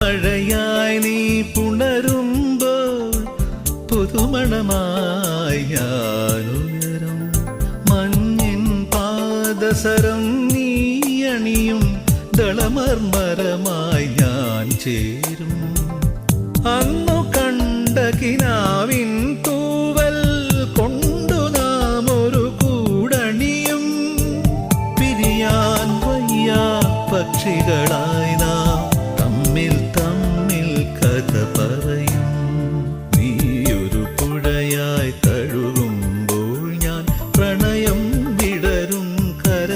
മഴയായി നീ പുണരുമ്പോൾ പുതുമണമായി ഞാനുയരും. മഞ്ഞിൻ പാദസരം നീ അണിയും ദളമർമരമായി ഞാൻ ചേരും. അന്നു കണ്ട കിനാവിൻ